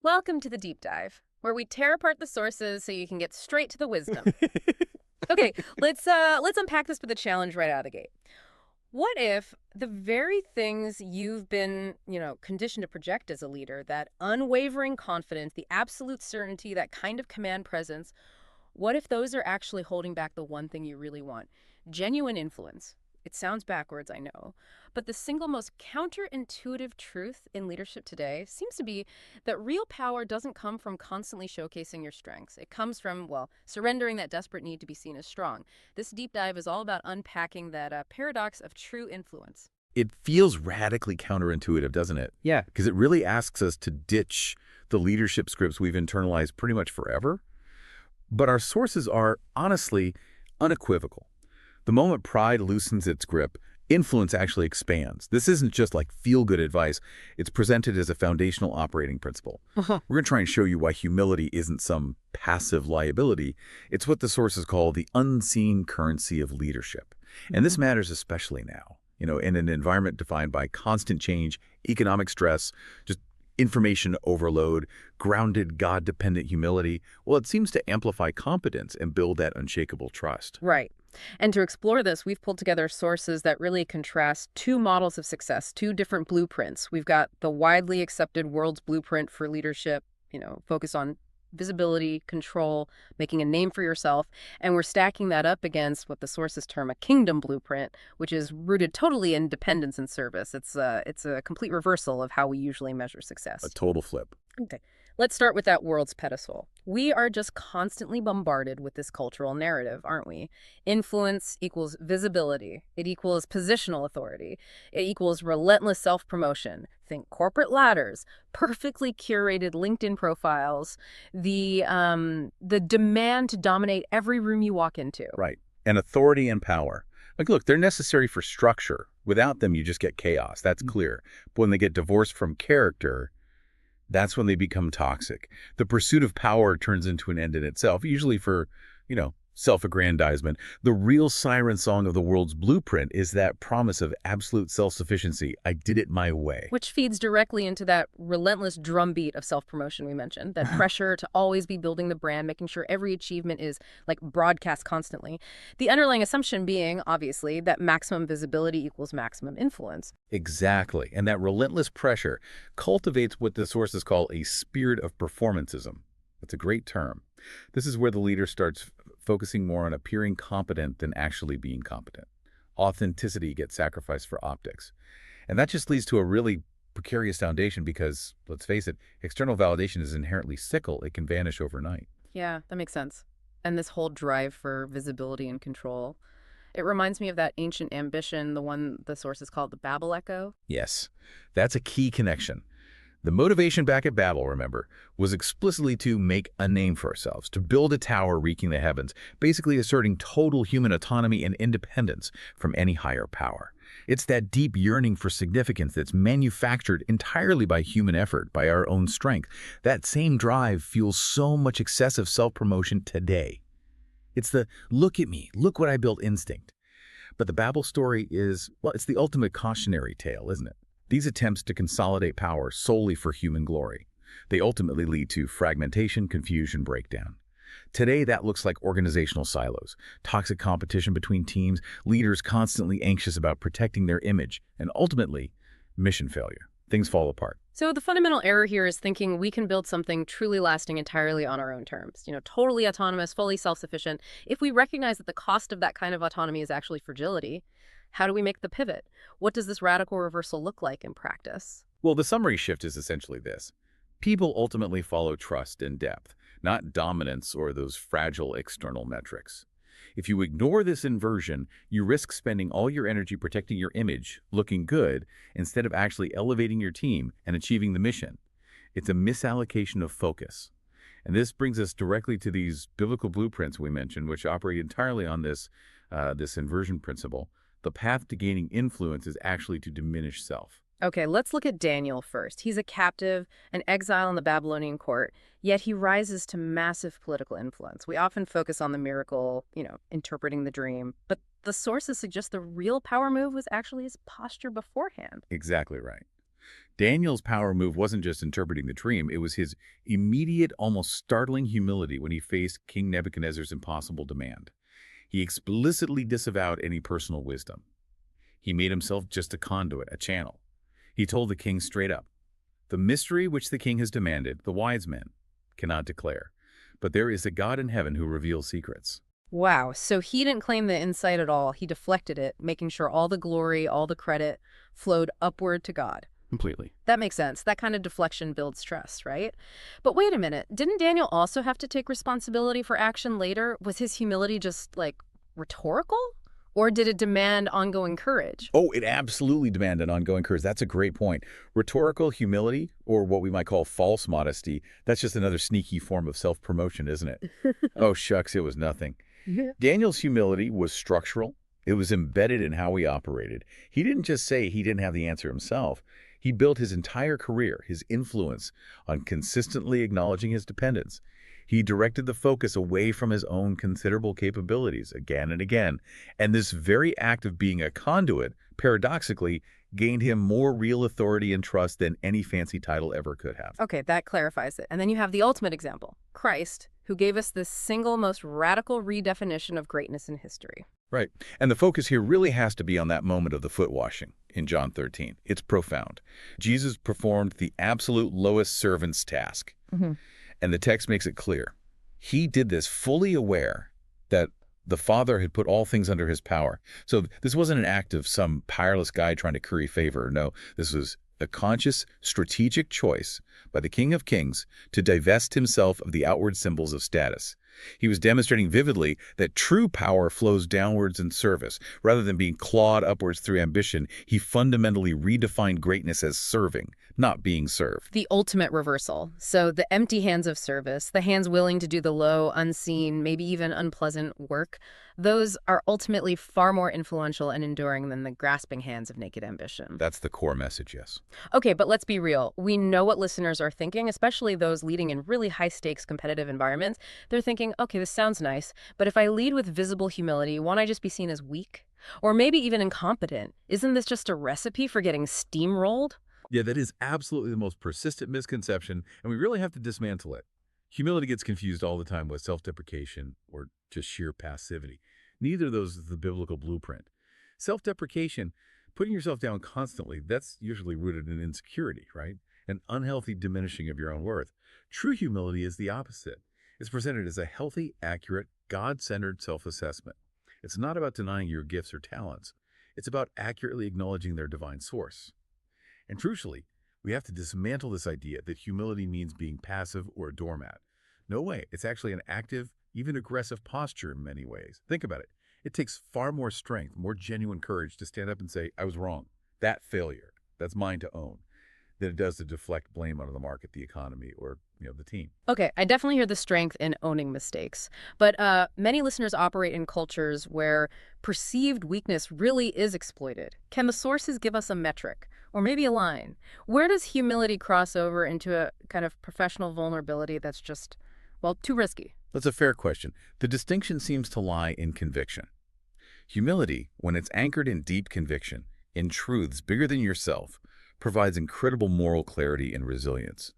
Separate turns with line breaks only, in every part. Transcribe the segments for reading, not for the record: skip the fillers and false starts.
Welcome to the deep dive, where we tear apart the sources so you can get straight to the wisdom. Okay, let's unpack this with a challenge right out of the gate. What if the very things you've been, conditioned to project as a leader, that unwavering confidence, the absolute certainty, that kind of command presence, what if those are actually holding back the one thing you really want? Genuine influence. It sounds backwards, I know. But the single most counterintuitive truth in leadership today seems to be that real power doesn't come from constantly showcasing your strengths. It comes from, well, surrendering that desperate need to be seen as strong. This deep dive is all about unpacking that paradox of true influence.
It feels radically counterintuitive, doesn't it? Yeah, because it really asks us to ditch the leadership scripts we've internalized pretty much forever. But our sources are, honestly, unequivocal. The moment pride loosens its grip, influence actually expands. This isn't just like feel-good advice. It's presented as a foundational operating principle. We're going to try and show you why humility isn't some passive liability. It's what the sources call the unseen currency of leadership. And this matters especially now, in an environment defined by constant change, economic stress, just information overload, grounded, God-dependent humility. Well, it seems to amplify competence and build that unshakable trust.
Right. And to explore this, we've pulled together sources that really contrast two models of success, two different blueprints. We've got the widely accepted world's blueprint for leadership, focus on visibility, control, making a name for yourself. And we're stacking that up against what the sources term a kingdom blueprint, which is rooted totally in dependence and service. It's a complete reversal of how we usually measure success.
A total flip.
Okay. Let's start with that world's pedestal. We are just constantly bombarded with this cultural narrative, aren't we? Influence equals visibility. It equals positional authority. It equals relentless self-promotion. Think corporate ladders, perfectly curated LinkedIn profiles, the demand to dominate every room you walk into.
Right. And authority and power. Like, look, they're necessary for structure. Without them, you just get chaos. That's clear. But when they get divorced from character, that's when they become toxic. The pursuit of power turns into an end in itself, usually for, self-aggrandizement. The real siren song of the world's blueprint is that promise of absolute self-sufficiency. I did it my way.
Which feeds directly into that relentless drumbeat of self-promotion we mentioned, that pressure to always be building the brand, making sure every achievement is like broadcast constantly. The underlying assumption being, obviously, that maximum visibility equals maximum influence.
Exactly. And that relentless pressure cultivates what the sources call a spirit of performancism. That's a great term. This is where the leader starts focusing more on appearing competent than actually being competent. Authenticity gets sacrificed for optics. And that just leads to a really precarious foundation because, let's face it, external validation is inherently fickle. It can vanish overnight.
Yeah, that makes sense. And this whole drive for visibility and control, it reminds me of that ancient ambition, the one the sources call the Babel echo.
Yes, that's a key connection. The motivation back at Babel, remember, was explicitly to make a name for ourselves, to build a tower reaching the heavens, basically asserting total human autonomy and independence from any higher power. It's that deep yearning for significance that's manufactured entirely by human effort, by our own strength. That same drive fuels so much excessive self-promotion today. It's the, look at me, look what I built instinct. But the Babel story is, well, it's the ultimate cautionary tale, isn't it? These attempts to consolidate power solely for human glory, they ultimately lead to fragmentation, confusion, breakdown. Today, that looks like organizational silos, toxic competition between teams, leaders constantly anxious about protecting their image, and ultimately, mission failure. Things fall apart.
So the fundamental error here is thinking we can build something truly lasting entirely on our own terms, totally autonomous, fully self-sufficient. If we recognize that the cost of that kind of autonomy is actually fragility, how do we make the pivot? What does this radical reversal look like in practice?
Well, the summary shift is essentially this. People ultimately follow trust and depth, not dominance or those fragile external metrics. If you ignore this inversion, you risk spending all your energy protecting your image, looking good, instead of actually elevating your team and achieving the mission. It's a misallocation of focus. And this brings us directly to these biblical blueprints we mentioned, which operate entirely on this inversion principle. The path to gaining influence is actually to diminish self.
Okay, let's look at Daniel first. He's a captive, an exile in the Babylonian court, yet he rises to massive political influence. We often focus on the miracle, interpreting the dream, but the sources suggest the real power move was actually his posture beforehand.
Exactly right. Daniel's power move wasn't just interpreting the dream, it was his immediate, almost startling humility when he faced King Nebuchadnezzar's impossible demand. He explicitly disavowed any personal wisdom. He made himself just a conduit, a channel. He told the king straight up, "The mystery which the king has demanded, the wise men cannot declare. But there is a God in heaven who reveals secrets."
Wow, so he didn't claim the insight at all. He deflected it, making sure all the glory, all the credit flowed upward to God.
Completely.
That makes sense. That kind of deflection builds trust, right? But wait a minute. Didn't Daniel also have to take responsibility for action later? Was his humility just, like, rhetorical? Or did it demand ongoing courage?
Oh, it absolutely demanded ongoing courage. That's a great point. Rhetorical humility, or what we might call false modesty, that's just another sneaky form of self-promotion, isn't it? Oh, shucks, it was nothing.
Yeah.
Daniel's humility was structural. It was embedded in how he operated. He didn't just say he didn't have the answer himself. He built his entire career, his influence, on consistently acknowledging his dependence. He directed the focus away from his own considerable capabilities again and again. And this very act of being a conduit, paradoxically, gained him more real authority and trust than any fancy title ever could have.
Okay, that clarifies it. And then you have the ultimate example, Christ, who gave us the single most radical redefinition of greatness in history.
Right. And the focus here really has to be on that moment of the foot washing in John 13. It's profound. Jesus performed the absolute lowest servant's task.
Mm-hmm.
And the text makes it clear. He did this fully aware that the Father had put all things under his power. So this wasn't an act of some tireless guy trying to curry favor. No, this was a conscious, strategic choice by the King of Kings to divest himself of the outward symbols of status. He was demonstrating vividly that true power flows downwards in service. Rather than being clawed upwards through ambition, he fundamentally redefined greatness as serving, not being served.
The ultimate reversal. So the empty hands of service, the hands willing to do the low, unseen, maybe even unpleasant work, those are ultimately far more influential and enduring than the grasping hands of naked ambition.
That's the core message, yes.
Okay, but let's be real. We know what listeners are thinking, especially those leading in really high-stakes competitive environments. They're thinking, okay, this sounds nice, but if I lead with visible humility, won't I just be seen as weak? Or maybe even incompetent? Isn't this just a recipe for getting steamrolled?
Yeah, that is absolutely the most persistent misconception, and we really have to dismantle it. Humility gets confused all the time with self-deprecation or just sheer passivity. Neither of those is the biblical blueprint. Self-deprecation, putting yourself down constantly, that's usually rooted in insecurity, right? An unhealthy diminishing of your own worth. True humility is the opposite. It's presented as a healthy, accurate, God-centered self-assessment. It's not about denying your gifts or talents. It's about accurately acknowledging their divine source. And crucially, we have to dismantle this idea that humility means being passive or a doormat. No way. It's actually an active, even aggressive posture in many ways. Think about it. It takes far more strength, more genuine courage to stand up and say, I was wrong. That failure, that's mine to own, than it does to deflect blame onto the market, the economy, or the team.
Okay, I definitely hear the strength in owning mistakes. But many listeners operate in cultures where perceived weakness really is exploited. Can the sources give us a metric or maybe a line? Where does humility cross over into a kind of professional vulnerability that's just, well, too risky?
That's a fair question. The distinction seems to lie in conviction. Humility, when it's anchored in deep conviction, in truths bigger than yourself, provides incredible moral clarity and resilience.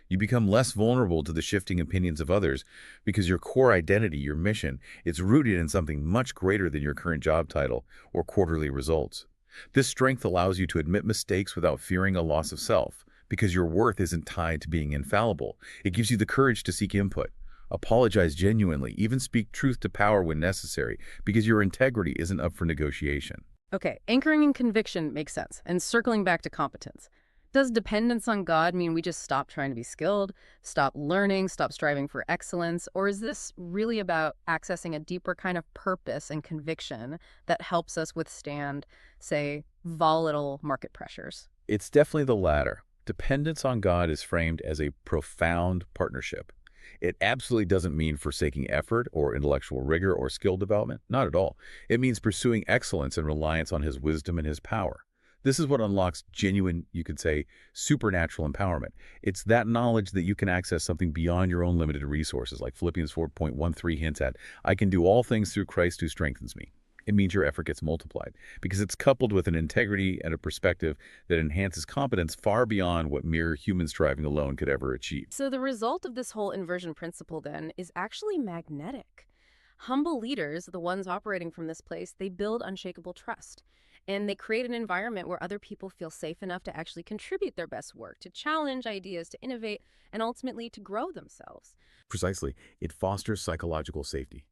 You become less vulnerable to the shifting opinions of others because your core identity, your mission, is rooted in something much greater than your current job title or quarterly results. This strength allows you to admit mistakes without fearing a loss of self because your worth isn't tied to being infallible. It gives you the courage to seek input, apologize genuinely, even speak truth to power when necessary because your integrity isn't up for negotiation.
Okay, anchoring in conviction makes sense. And circling back to competence. Does dependence on God mean we just stop trying to be skilled, stop learning, stop striving for excellence? Or is this really about accessing a deeper kind of purpose and conviction that helps us withstand, say, volatile market pressures?
It's definitely the latter. Dependence on God is framed as a profound partnership. It absolutely doesn't mean forsaking effort or intellectual rigor or skill development. Not at all. It means pursuing excellence and reliance on his wisdom and his power. This is what unlocks genuine, you could say, supernatural empowerment. It's that knowledge that you can access something beyond your own limited resources, like Philippians 4:13 hints at, I can do all things through Christ who strengthens me. It means your effort gets multiplied because it's coupled with an integrity and a perspective that enhances competence far beyond what mere human striving alone could ever achieve.
So the result of this whole inversion principle then is actually magnetic. Humble leaders, the ones operating from this place, they build unshakable trust. And they create an environment where other people feel safe enough to actually contribute their best work, to challenge ideas, to innovate, and ultimately to grow themselves.
Precisely, it fosters psychological safety,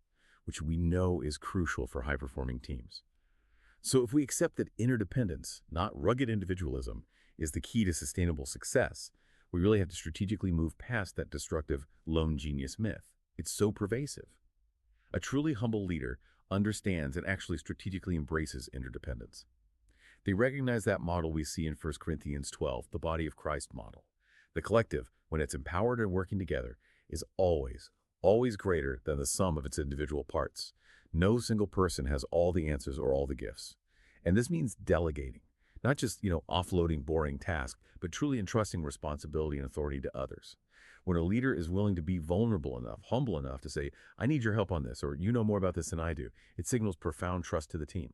which we know is crucial for high-performing teams. So if we accept that interdependence, not rugged individualism, is the key to sustainable success, we really have to strategically move past that destructive lone genius myth. It's so pervasive. A truly humble leader understands and actually strategically embraces interdependence. They recognize that model we see in 1 Corinthians 12, the body of Christ model. The collective, when it's empowered and working together, is always greater than the sum of its individual parts. No single person has all the answers or all the gifts. And this means delegating, not just, offloading boring tasks, but truly entrusting responsibility and authority to others. When a leader is willing to be vulnerable enough, humble enough to say, I need your help on this, or you know more about this than I do, it signals profound trust to the team.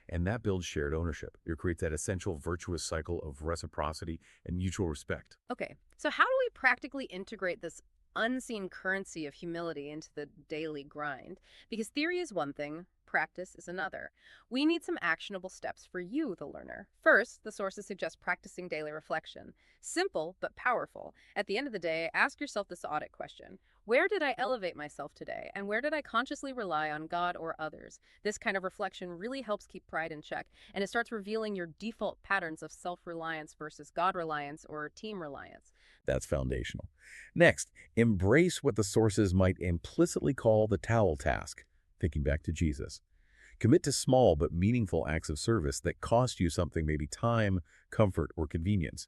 And that builds shared ownership. It creates that essential virtuous cycle of reciprocity and mutual respect.
Okay, so how do we practically integrate this unseen currency of humility into the daily grind? Because theory is one thing, practice is another. We need some actionable steps for you, the learner. First, the sources suggest practicing daily reflection. Simple, but powerful. At the end of the day, ask yourself this audit question. Where did I elevate myself today? And where did I consciously rely on God or others? This kind of reflection really helps keep pride in check, and it starts revealing your default patterns of self-reliance versus God-reliance or team reliance.
That's foundational. Next, embrace what the sources might implicitly call the towel task, thinking back to Jesus. Commit to small but meaningful acts of service that cost you something, maybe time, comfort, or convenience.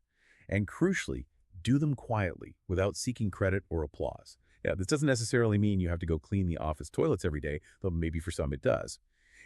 And crucially, do them quietly without seeking credit or applause. Yeah, this doesn't necessarily mean you have to go clean the office toilets every day, though maybe for some it does.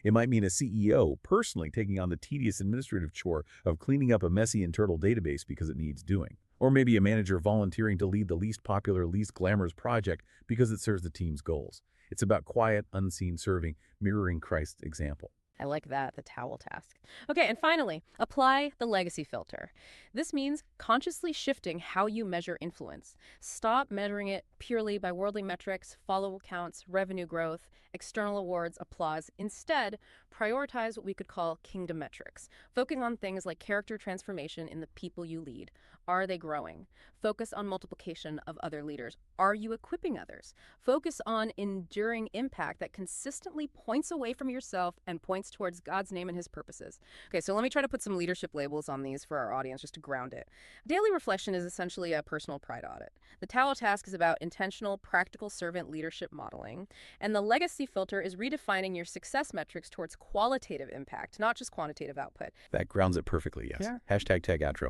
It might mean a CEO personally taking on the tedious administrative chore of cleaning up a messy internal database because it needs doing. Or maybe a manager volunteering to lead the least popular, least glamorous project because it serves the team's goals. It's about quiet, unseen serving, mirroring Christ's example.
I like that, the towel task. Okay, and finally, apply the legacy filter. This means consciously shifting how you measure influence. Stop measuring it purely by worldly metrics, follower counts, revenue growth, external awards, applause. Instead, prioritize what we could call kingdom metrics, focusing on things like character transformation in the people you lead. Are they growing? Focus on multiplication of other leaders. Are you equipping others? Focus on enduring impact that consistently points away from yourself and points towards God's name and his purposes. Okay, so let me try to put some leadership labels on these for our audience just to ground it. Daily reflection is essentially a personal pride audit. The Tallow task is about intentional, practical servant leadership modeling. And the legacy filter is redefining your success metrics towards qualitative impact, not just quantitative output.
That grounds it perfectly, yes.
Yeah.
Hashtag tag outro.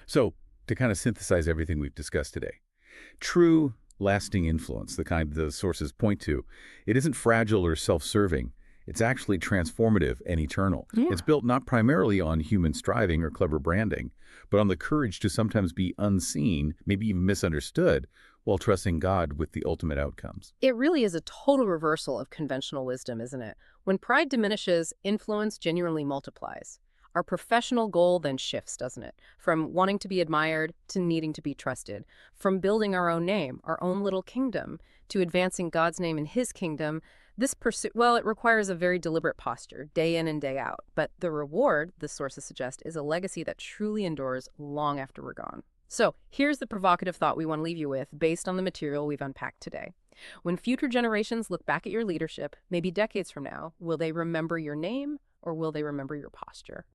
So, to kind of synthesize everything we've discussed today, true, lasting influence, the kind the sources point to, it isn't fragile or self-serving. It's actually transformative and eternal.
Yeah.
It's built not primarily on human striving or clever branding, but on the courage to sometimes be unseen, maybe even misunderstood, while trusting God with the ultimate outcomes.
It really is a total reversal of conventional wisdom, isn't it? When pride diminishes, influence genuinely multiplies. Our professional goal then shifts, doesn't it? From wanting to be admired to needing to be trusted. From building our own name, our own little kingdom, to advancing God's name in his kingdom. This pursuit, well, it requires a very deliberate posture, day in and day out. But the reward, the sources suggest, is a legacy that truly endures long after we're gone. So here's the provocative thought we want to leave you with based on the material we've unpacked today. When future generations look back at your leadership, maybe decades from now, will they remember your name or will they remember your posture?